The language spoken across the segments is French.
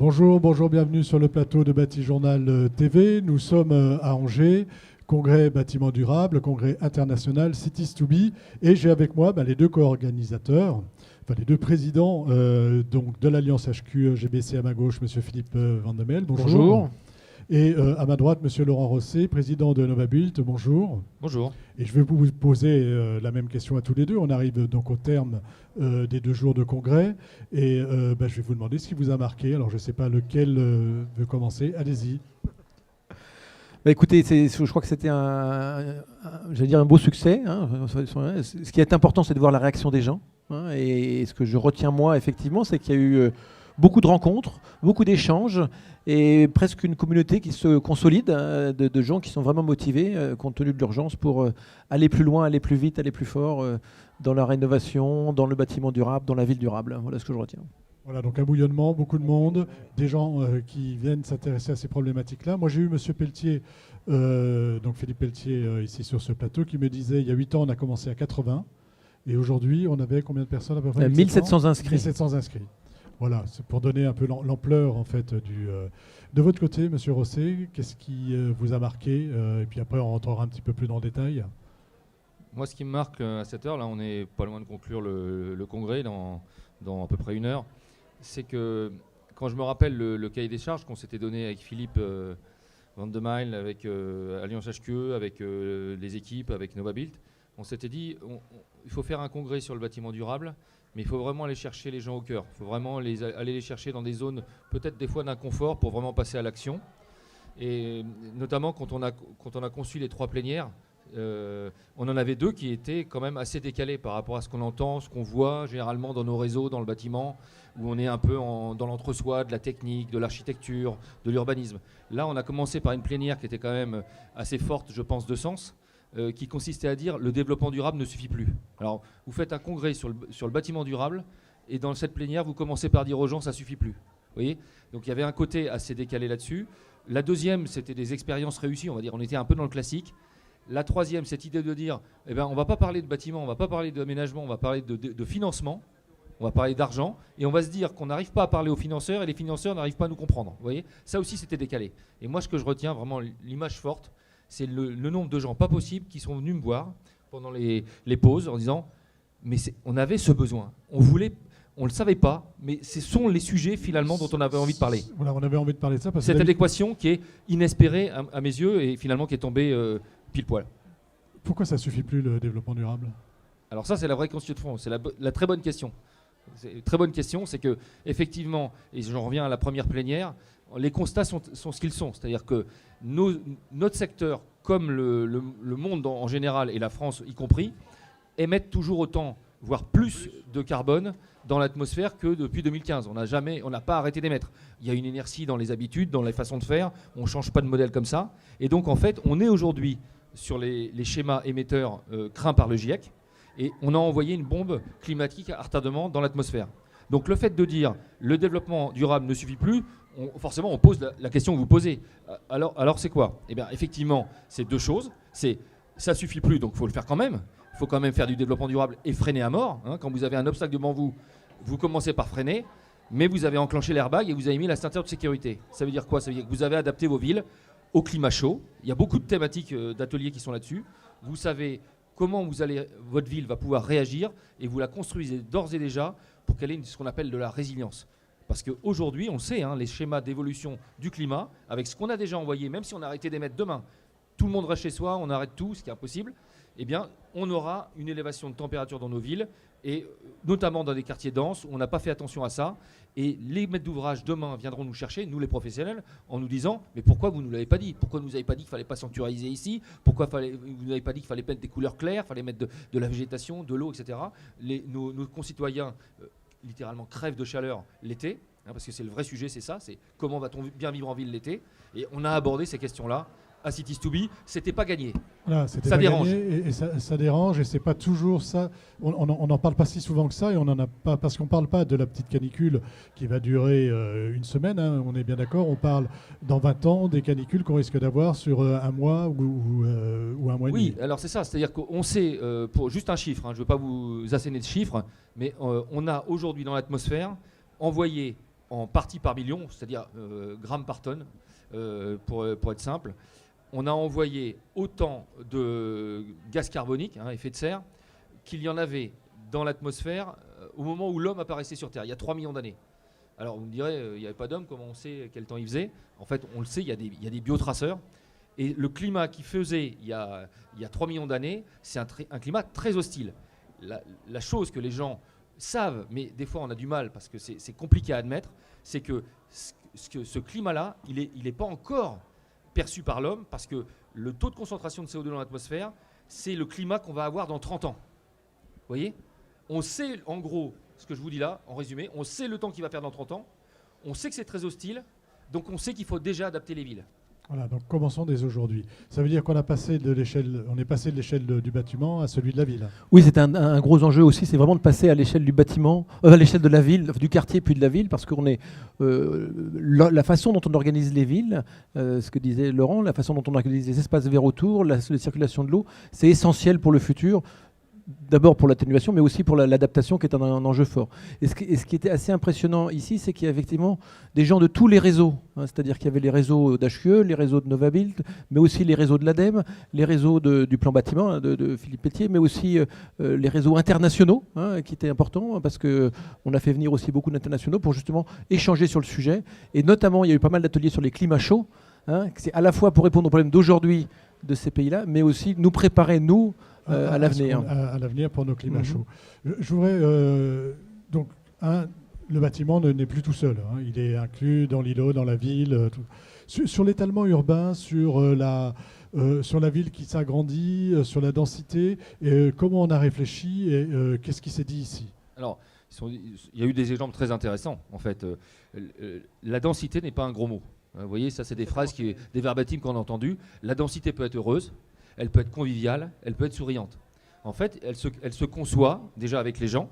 Bonjour, bonjour, bienvenue sur le plateau de Batijournal TV. Nous sommes à Angers, congrès bâtiment durable, congrès international Cities to Be. Et j'ai avec moi les deux co-organisateurs, enfin les deux présidents donc de l'Alliance HQE GBC à ma gauche, Monsieur Philippe Vandemel. Bonjour. Bonjour. Et à ma droite, Monsieur Laurent Rosset, président de Novabuild. Bonjour. Bonjour. Et je vais vous poser la même question à tous les deux. On arrive donc au terme des 2 jours de congrès. Et je vais vous demander ce qui vous a marqué. Alors, je ne sais pas lequel veut commencer. Allez-y. Écoutez, je crois que c'était un beau succès. Hein. Ce qui est important, c'est de voir la réaction des gens. Hein. Et ce que je retiens, moi, effectivement, c'est qu'il y a eu beaucoup de rencontres, beaucoup d'échanges et presque une communauté qui se consolide de gens qui sont vraiment motivés compte tenu de l'urgence pour aller plus loin, aller plus vite, aller plus fort dans la rénovation, dans le bâtiment durable, dans la ville durable. Voilà ce que je retiens. Voilà, donc un bouillonnement, beaucoup de monde, des gens qui viennent s'intéresser à ces problématiques-là. Moi, j'ai eu M. Pelletier, donc Philippe Pelletier, ici sur ce plateau, qui me disait, il y a 8 ans, on a commencé à 80, et aujourd'hui, on avait combien de personnes à peu près? 1700 inscrits. 1700 inscrits. Voilà, c'est pour donner un peu l'ampleur en fait de votre côté, Monsieur Rosset, qu'est-ce qui vous a marqué et puis après, on rentrera un petit peu plus dans le détail. Moi, ce qui me marque à cette heure, là, on est pas loin de conclure le congrès dans à peu près 1 heure, c'est que quand je me rappelle le cahier des charges qu'on s'était donné avec Philippe Vandemel, avec Alliance HQE, avec les équipes, avec Novabuild, on s'était dit il faut faire un congrès sur le bâtiment durable, mais il faut vraiment aller chercher les gens au cœur. Il faut vraiment aller les chercher dans des zones peut-être des fois d'inconfort pour vraiment passer à l'action. Et notamment quand on a conçu les 3 plénières, on en avait 2 qui étaient quand même assez décalés par rapport à ce qu'on entend, ce qu'on voit généralement dans nos réseaux, dans le bâtiment, où on est un peu dans l'entre-soi de la technique, de l'architecture, de l'urbanisme. Là, on a commencé par une plénière qui était quand même assez forte, je pense, de sens, qui consistait à dire le développement durable ne suffit plus. Alors, vous faites un congrès sur le bâtiment durable, et dans cette plénière, vous commencez par dire aux gens ça suffit plus. Vous voyez ? Donc, il y avait un côté assez décalé là-dessus. La deuxième, c'était des expériences réussies, on va dire, on était un peu dans le classique. La troisième, cette idée de dire, on ne va pas parler de bâtiment, on ne va pas parler d'aménagement, on va parler de financement, on va parler d'argent, et on va se dire qu'on n'arrive pas à parler aux financeurs, et les financeurs n'arrivent pas à nous comprendre. Vous voyez ? Ça aussi, c'était décalé. Et moi, ce que je retiens vraiment, l'image forte, c'est le nombre de gens pas possibles qui sont venus me voir pendant les pauses en disant, mais on avait ce besoin, on ne le savait pas, mais ce sont les sujets finalement dont on avait envie de parler. Voilà, on avait envie de parler de ça. Parce cette adéquation qui est inespérée à mes yeux et finalement qui est tombée pile poil. Pourquoi ça ne suffit plus le développement durable ? Alors ça, c'est la vraie question de fond, c'est la très bonne question. C'est une très bonne question, c'est que effectivement, et j'en reviens à la première plénière, les constats sont ce qu'ils sont. C'est-à-dire que notre secteur, comme le monde en général, et la France y compris, émettent toujours autant, voire plus de carbone dans l'atmosphère que depuis 2015. On n'a pas arrêté d'émettre. Il y a une inertie dans les habitudes, dans les façons de faire. On ne change pas de modèle comme ça. Et donc, en fait, on est aujourd'hui sur les schémas émetteurs craints par le GIEC. Et on a envoyé une bombe climatique à retardement dans l'atmosphère. Donc, le fait de dire le développement durable ne suffit plus, forcément, on pose la question que vous posez. Alors c'est quoi ? Eh bien, effectivement, c'est 2 choses. Ça suffit plus, donc il faut le faire quand même. Il faut quand même faire du développement durable et freiner à mort. Hein. Quand vous avez un obstacle devant vous, vous commencez par freiner, mais vous avez enclenché l'airbag et vous avez mis la ceinture de sécurité. Ça veut dire quoi ? Ça veut dire que vous avez adapté vos villes au climat chaud. Il y a beaucoup de thématiques d'ateliers qui sont là-dessus. Vous savez comment votre ville va pouvoir réagir et vous la construisez d'ores et déjà pour qu'elle ait ce qu'on appelle de la résilience. Parce qu'aujourd'hui, on sait, les schémas d'évolution du climat, avec ce qu'on a déjà envoyé, même si on a arrêté d'émettre demain, tout le monde reste chez soi, on arrête tout, ce qui est impossible, eh bien, on aura une élévation de température dans nos villes, et notamment dans des quartiers denses, où on n'a pas fait attention à ça. Et les maîtres d'ouvrage, demain, viendront nous chercher, nous les professionnels, en nous disant « Mais pourquoi vous ne nous l'avez pas dit ? Pourquoi vous ne nous avez pas dit qu'il ne fallait pas sanctuariser ici ? Pourquoi vous ne nous avez pas dit qu'il fallait mettre des couleurs claires, qu'il fallait mettre de la végétation, de l'eau, etc. » Nos concitoyens, littéralement, crèvent de chaleur l'été, parce que c'est le vrai sujet, c'est ça, c'est comment va-t-on bien vivre en ville l'été. Et on a abordé ces questions-là à Cities to Be, c'était pas gagné. Voilà, ça dérange. Et ça dérange, et c'est pas toujours ça. On n'en parle pas si souvent que ça, et on en a pas, parce qu'on parle pas de la petite canicule qui va durer 1 semaine, on est bien d'accord. On parle dans 20 ans des canicules qu'on risque d'avoir sur 1 mois ou 1 mois et demi. Oui, alors c'est ça, c'est-à-dire qu'on sait, pour juste un chiffre, je ne veux pas vous asséner de chiffres, mais on a aujourd'hui dans l'atmosphère envoyé en partie par million, c'est-à-dire grammes par tonne, pour être simple. On a envoyé autant de gaz carbonique, effet de serre, qu'il y en avait dans l'atmosphère au moment où l'homme apparaissait sur Terre, il y a 3 millions d'années. Alors vous me direz, il n'y avait pas d'homme, comment on sait quel temps il faisait? En fait, on le sait, il y a des biotraceurs. Et le climat qui faisait il y a 3 millions d'années, c'est un climat très hostile. La chose que les gens savent, mais des fois on a du mal parce que c'est compliqué à admettre, c'est que ce climat-là, il n'est pas encore perçu par l'homme parce que le taux de concentration de CO2 dans l'atmosphère, c'est le climat qu'on va avoir dans 30 ans. Vous voyez? On sait, en gros, ce que je vous dis là, en résumé, on sait le temps qu'il va faire dans 30 ans, on sait que c'est très hostile, donc on sait qu'il faut déjà adapter les villes. Voilà, donc commençons dès aujourd'hui. Ça veut dire qu'on est passé de l'échelle du bâtiment à celui de la ville. Oui, c'est un gros enjeu aussi, c'est vraiment de passer à l'échelle du bâtiment, à l'échelle de la ville, du quartier puis de la ville, parce qu'on est la façon dont on organise les villes, ce que disait Laurent, la façon dont on organise les espaces verts autour, la circulation de l'eau, c'est essentiel pour le futur. D'abord pour l'atténuation, mais aussi pour l'adaptation qui est un enjeu fort. Et ce qui était assez impressionnant ici, c'est qu'il y a effectivement des gens de tous les réseaux. C'est-à-dire qu'il y avait les réseaux d'HQE, les réseaux de Novabuild, mais aussi les réseaux de l'ADEME, les réseaux du plan bâtiment de Philippe Pétier, mais aussi les réseaux internationaux, qui étaient importants, parce qu'on a fait venir aussi beaucoup d'internationaux pour justement échanger sur le sujet. Et notamment, il y a eu pas mal d'ateliers sur les climats chauds. C'est à la fois pour répondre aux problèmes d'aujourd'hui de ces pays-là, mais aussi nous préparer, nous, à l'avenir. À l'avenir pour nos climats chauds. Je voudrais... donc, le bâtiment n'est plus tout seul. Il est inclus dans l'îlot, dans la ville. Sur l'étalement urbain, sur la ville qui s'agrandit, sur la densité, comment on a réfléchi et qu'est-ce qui s'est dit ici? Alors, il y a eu des exemples très intéressants. En fait, la densité n'est pas un gros mot. Vous voyez, ça c'est des phrases, des verbatims qu'on a entendus. La densité peut être heureuse, elle peut être conviviale, elle peut être souriante. En fait, elle se conçoit déjà avec les gens.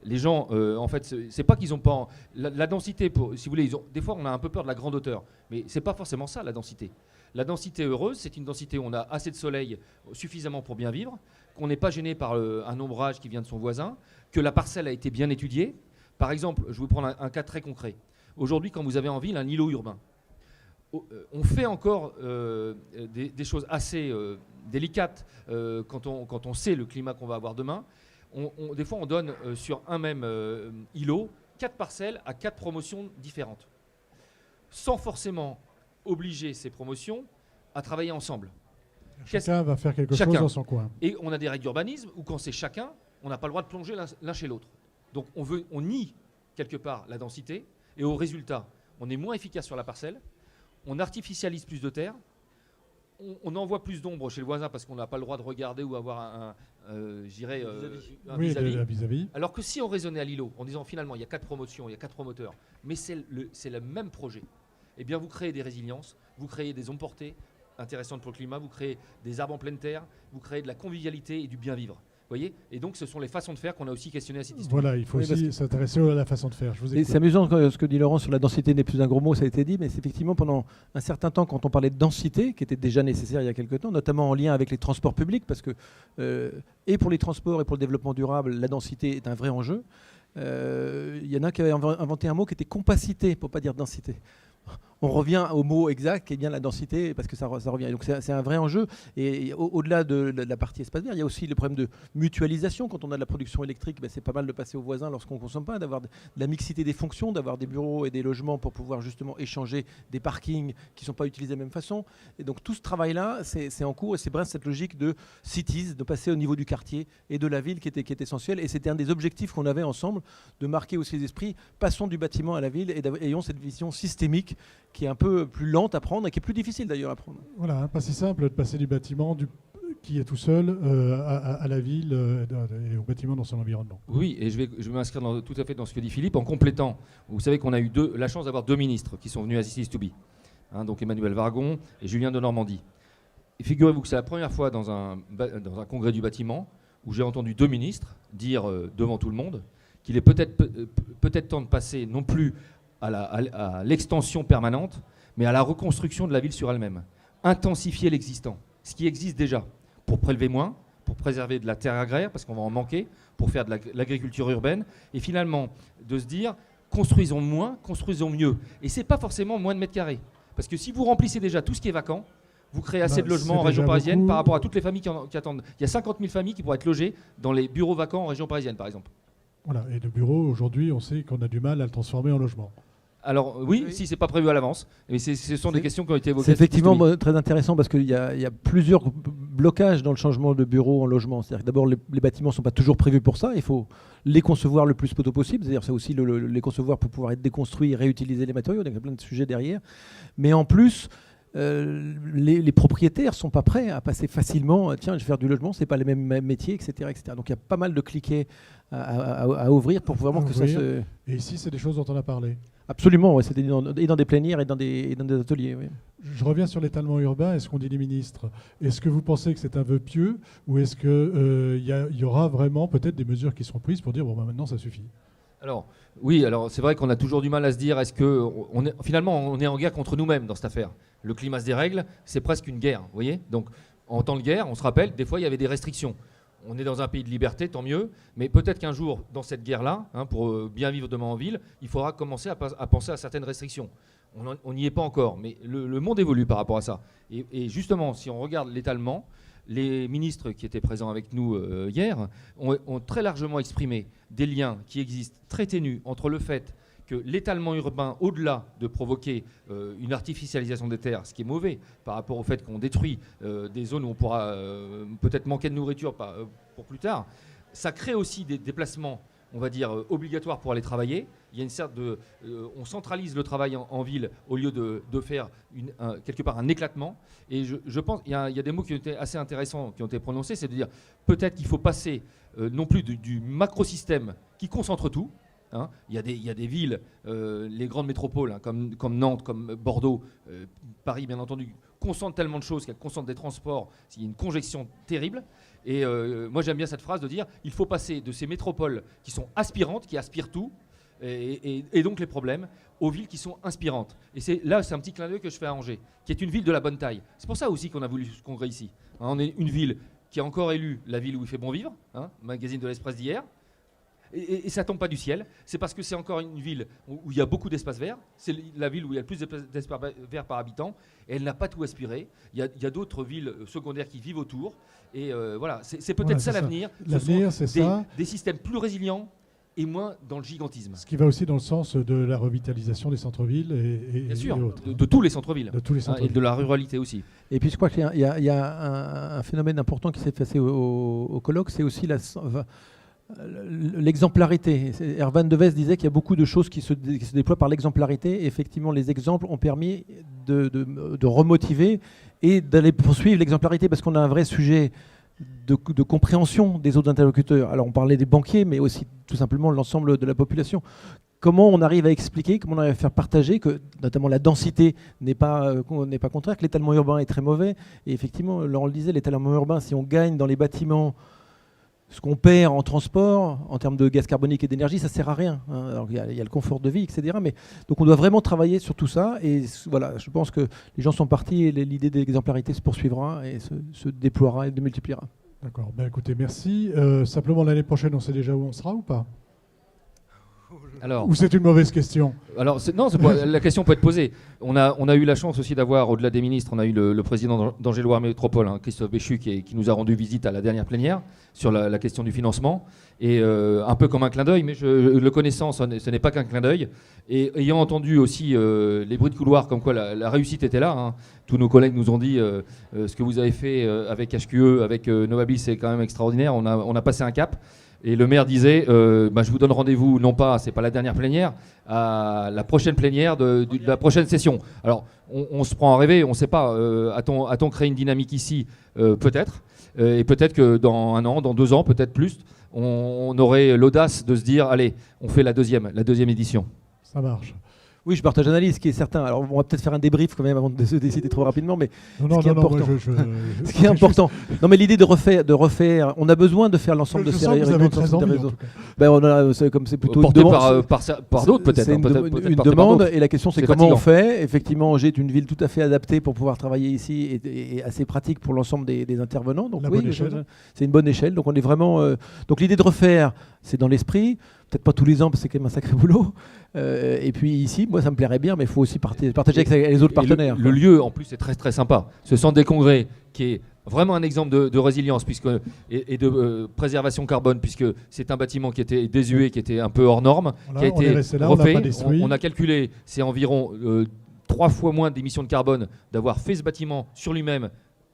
Les gens, en fait, c'est pas qu'ils n'ont pas... La densité, si vous voulez, des fois on a un peu peur de la grande hauteur, mais c'est pas forcément ça la densité. La densité heureuse, c'est une densité où on a assez de soleil suffisamment pour bien vivre, qu'on n'est pas gêné par un ombrage qui vient de son voisin, que la parcelle a été bien étudiée. Par exemple, je vais vous prendre un cas très concret. Aujourd'hui, quand vous avez en ville un îlot urbain, on fait encore des choses assez délicates quand on sait le climat qu'on va avoir demain. Des fois, on donne sur un même îlot 4 parcelles à 4 promotions différentes, sans forcément obliger ces promotions à travailler ensemble. Chacun va faire quelque chose dans son coin. Et on a des règles d'urbanisme où quand c'est chacun, on n'a pas le droit de plonger l'un chez l'autre. Donc on nie quelque part la densité et au résultat, on est moins efficace sur la parcelle. On artificialise plus de terre, on envoie plus d'ombre chez le voisin parce qu'on n'a pas le droit de regarder ou avoir un vis-à-vis. Alors que si on raisonnait à l'îlot en disant finalement il y a 4 promotions, il y a 4 promoteurs, mais c'est le même projet, eh bien vous créez des résiliences, vous créez des ondes portées intéressantes pour le climat, vous créez des arbres en pleine terre, vous créez de la convivialité et du bien vivre. Voyez, et donc ce sont les façons de faire qu'on a aussi questionné à cette histoire. Voilà, il faut aussi s'intéresser à la façon de faire. C'est amusant ce que dit Laurent sur la densité n'est plus un gros mot, ça a été dit, mais c'est effectivement pendant un certain temps, quand on parlait de densité, qui était déjà nécessaire il y a quelques temps, notamment en lien avec les transports publics, parce que et pour les transports et pour le développement durable, la densité est un vrai enjeu. Il y en a qui avaient inventé un mot qui était compacité, pour ne pas dire densité. On revient au mot exact qui est bien la densité parce que ça revient. Donc c'est un vrai enjeu. Et au-delà de la partie espace vert, il y a aussi le problème de mutualisation. Quand on a de la production électrique, c'est pas mal de passer aux voisins lorsqu'on ne consomme pas, d'avoir de la mixité des fonctions, d'avoir des bureaux et des logements pour pouvoir justement échanger des parkings qui ne sont pas utilisés de la même façon. Et donc tout ce travail-là, c'est en cours et c'est bref cette logique de cities, de passer au niveau du quartier et de la ville qui est essentielle. Et c'était un des objectifs qu'on avait ensemble, de marquer aussi les esprits. Passons du bâtiment à la ville et ayons cette vision systémique qui est un peu plus lente à prendre et qui est plus difficile d'ailleurs à prendre. Voilà, pas si simple de passer du bâtiment qui est tout seul à la ville et au bâtiment dans son environnement. Oui, et je vais m'inscrire tout à fait dans ce que dit Philippe en complétant. Vous savez qu'on a eu la chance d'avoir 2 ministres qui sont venus à Cities to Be, donc Emmanuel Vargon et Julien de Normandie. Et figurez-vous que c'est la première fois dans un congrès du bâtiment où j'ai entendu 2 ministres dire devant tout le monde qu'il est peut-être temps de passer non plus à l'extension permanente, mais à la reconstruction de la ville sur elle-même. Intensifier l'existant, ce qui existe déjà, pour prélever moins, pour préserver de la terre agraire, parce qu'on va en manquer, pour faire de l'agriculture urbaine, et finalement de se dire construisons moins, construisons mieux. Et c'est pas forcément moins de mètres carrés. Parce que si vous remplissez déjà tout ce qui est vacant, vous créez assez de logements en région parisienne par rapport à toutes les familles qui attendent. Il y a 50 000 familles qui pourraient être logées dans les bureaux vacants en région parisienne, par exemple. Voilà, et le bureau, aujourd'hui, on sait qu'on a du mal à le transformer en logement. Alors oui, si c'est pas prévu à l'avance, mais ce sont des questions qui ont été évoquées. C'est effectivement très intéressant parce qu'il y a plusieurs blocages dans le changement de bureau en logement. C'est-à-dire que d'abord, les bâtiments ne sont pas toujours prévus pour ça. Il faut les concevoir le plus tôt possible. C'est-à-dire c'est aussi les concevoir pour pouvoir être déconstruits et réutiliser les matériaux. Donc il y a plein de sujets derrière. Mais en plus, les propriétaires ne sont pas prêts à passer facilement. Tiens, je vais faire du logement, ce n'est pas les mêmes métiers, etc., etc. Donc il y a pas mal de cliquets à ouvrir pour vraiment que ça se... Et ici, c'est des choses dont on a parlé. Absolument, ouais, c'était dans des plénières et dans des ateliers. Oui. Je reviens sur l'étalement urbain. Est-ce qu'on dit les ministres? Est-ce que vous pensez que c'est un vœu pieux ou est-ce qu'il y aura vraiment peut-être des mesures qui seront prises pour dire bon, maintenant ça suffit? Alors, oui, c'est vrai qu'on a toujours du mal à se dire est-ce que finalement on est en guerre contre nous-mêmes dans cette affaire. Le climat se dérègle, c'est presque une guerre, vous voyez. Donc, en temps de guerre, on se rappelle, des fois il y avait des restrictions. On est dans un pays de liberté, tant mieux, mais peut-être qu'un jour, dans cette guerre-là, pour bien vivre demain en ville, il faudra commencer à penser à certaines restrictions. On n'y est pas encore, mais le monde évolue par rapport à ça. Et justement, si on regarde l'étalement, les ministres qui étaient présents avec nous hier ont très largement exprimé des liens qui existent très ténus entre le fait que l'étalement urbain, au-delà de provoquer une artificialisation des terres, ce qui est mauvais par rapport au fait qu'on détruit des zones où on pourra peut-être manquer de nourriture pour plus tard, ça crée aussi des déplacements, on va dire, obligatoires pour aller travailler. Il y a une sorte de... on centralise le travail en ville au lieu de faire quelque part un éclatement. Et je pense qu'il y a des mots qui ont été assez intéressants, qui ont été prononcés, c'est de dire peut-être qu'il faut passer non plus du macrosystème qui concentre tout. Il y a des villes, les grandes métropoles, comme Nantes, comme Bordeaux, Paris bien entendu, concentrent tellement de choses qu'elles concentrent des transports, il y a une congestion terrible. Et moi j'aime bien cette phrase de dire il faut passer de ces métropoles qui sont aspirantes, qui aspirent tout, et donc les problèmes, aux villes qui sont inspirantes. Et c'est un petit clin d'œil que je fais à Angers, qui est une ville de la bonne taille. C'est pour ça aussi qu'on a voulu ce congrès ici. On est une ville qui a encore élu la ville où il fait bon vivre, magazine de l'Express d'hier. Et ça tombe pas du ciel, c'est parce que c'est encore une ville où il y a beaucoup d'espaces verts, c'est la ville où il y a le plus d'espaces verts par habitant, et elle n'a pas tout aspiré. Il y a d'autres villes secondaires qui vivent autour, et voilà, c'est peut-être ça l'avenir. L'avenir, c'est ça. Des systèmes plus résilients et moins dans le gigantisme. Ce qui va aussi dans le sens de la revitalisation des centres-villes Bien sûr, et autres. De tous les centres-villes. De tous les centres-villes. Et de la ruralité aussi. Et puis je crois qu'il y a un phénomène important qui s'est passé au colloque, c'est aussi l'exemplarité. Erwan Devès disait qu'il y a beaucoup de choses qui se déploient par l'exemplarité. Et effectivement, les exemples ont permis de remotiver et d'aller poursuivre l'exemplarité parce qu'on a un vrai sujet de compréhension des autres interlocuteurs. Alors on parlait des banquiers, mais aussi tout simplement l'ensemble de la population. Comment on arrive à expliquer, comment on arrive à faire partager que notamment la densité n'est pas contraire, que l'étalement urbain est très mauvais. Et effectivement, Laurent le disait, l'étalement urbain, si on gagne dans les bâtiments ce qu'on perd en transport, en termes de gaz carbonique et d'énergie, ça ne sert à rien. Alors, il y a le confort de vie, etc. Mais, donc on doit vraiment travailler sur tout ça. Et voilà, je pense que les gens sont partis et l'idée de l'exemplarité se poursuivra et se déploiera et se multipliera. D'accord. Écoutez, merci. Simplement, l'année prochaine, on sait déjà où on sera ou pas? Ou c'est une mauvaise question? Alors, la question peut être posée. On a eu la chance aussi d'avoir, au-delà des ministres, on a eu le président d'Angers-Loire Métropole, Christophe Béchu, qui nous a rendu visite à la dernière plénière sur la question du financement. Et un peu comme un clin d'œil, mais le connaissant, ce n'est pas qu'un clin d'œil. Et ayant entendu aussi les bruits de couloir, comme quoi la réussite était là, tous nos collègues nous ont dit ce que vous avez fait avec HQE, avec Novabis, c'est quand même extraordinaire. On a passé un cap. Et le maire disait, je vous donne rendez-vous, non pas, c'est pas la dernière plénière, à la prochaine plénière de la prochaine session. Alors, on se prend à rêver, on ne sait pas, a-t-on créé une dynamique ici? Peut-être. Et peut-être que dans 1 an, dans 2 ans, peut-être plus, on aurait l'audace de se dire, allez, on fait la deuxième édition. Ça marche. Oui, je partage l'analyse, ce qui est certain. Alors, on va peut-être faire un débrief quand même avant de se décider trop rapidement, mais ce qui est important. Ce qui est important. Non, mais l'idée de refaire, on a besoin de faire l'ensemble de ces réseaux. Comme c'est plutôt porté par d'autres peut-être. C'est une demande, et la question c'est comment on fait. Effectivement, Angers est une ville tout à fait adaptée pour pouvoir travailler ici et assez pratique pour l'ensemble des intervenants. Donc oui, c'est une bonne échelle. Donc on est vraiment. Donc l'idée de refaire, c'est dans l'esprit. peut-être pas tous les ans parce que c'est quand même un sacré boulot. Et puis ici, moi ça me plairait bien, mais il faut aussi partager avec les autres partenaires. Le lieu en plus est très très sympa. Ce centre des congrès qui est vraiment un exemple de résilience et de préservation carbone, puisque c'est un bâtiment qui était désuet, qui était un peu hors norme, Voilà, qui a été on l'a refait. pas détruit. On a calculé, c'est environ 3 fois moins d'émissions de carbone d'avoir fait ce bâtiment sur lui-même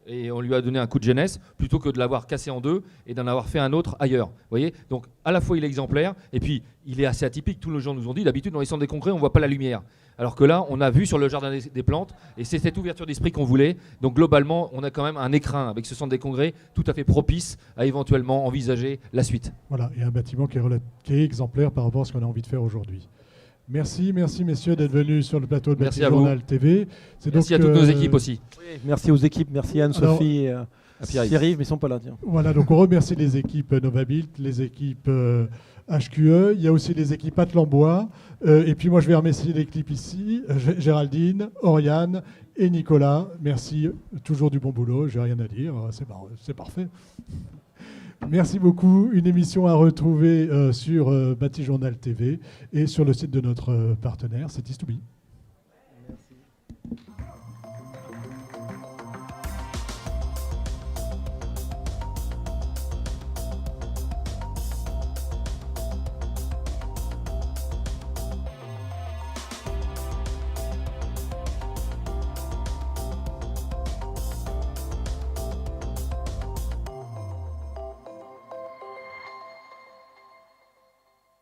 et on lui a donné un coup de jeunesse plutôt que de l'avoir cassé en deux et d'en avoir fait un autre ailleurs. Vous voyez, donc à la fois il est exemplaire et puis il est assez atypique. Tous les gens nous ont dit d'habitude dans les centres des congrès on ne voit pas la lumière. Alors que là on a vu sur le jardin des plantes et c'est cette ouverture d'esprit qu'on voulait. Donc globalement on a quand même un écrin avec ce centre des congrès tout à fait propice à éventuellement envisager la suite. Voilà, et un bâtiment qui est exemplaire par rapport à ce qu'on a envie de faire aujourd'hui. Merci messieurs d'être venus sur le plateau de Merci à Bâti-Journal TV. Merci à toutes nos équipes aussi. Oui, merci aux équipes, merci Anne-Sophie et Pierre-Yves, mais ils ne sont pas là. Tiens. Voilà, donc on remercie les équipes Novabuild, les équipes HQE, il y a aussi les équipes Atlambois, et puis moi je vais remercier l'équipe ici, Géraldine, Oriane et Nicolas. Merci, toujours du bon boulot, j'ai rien à dire, c'est parfait. Merci beaucoup. Une émission à retrouver sur Bâti Journal TV et sur le site de notre partenaire, Cities2B.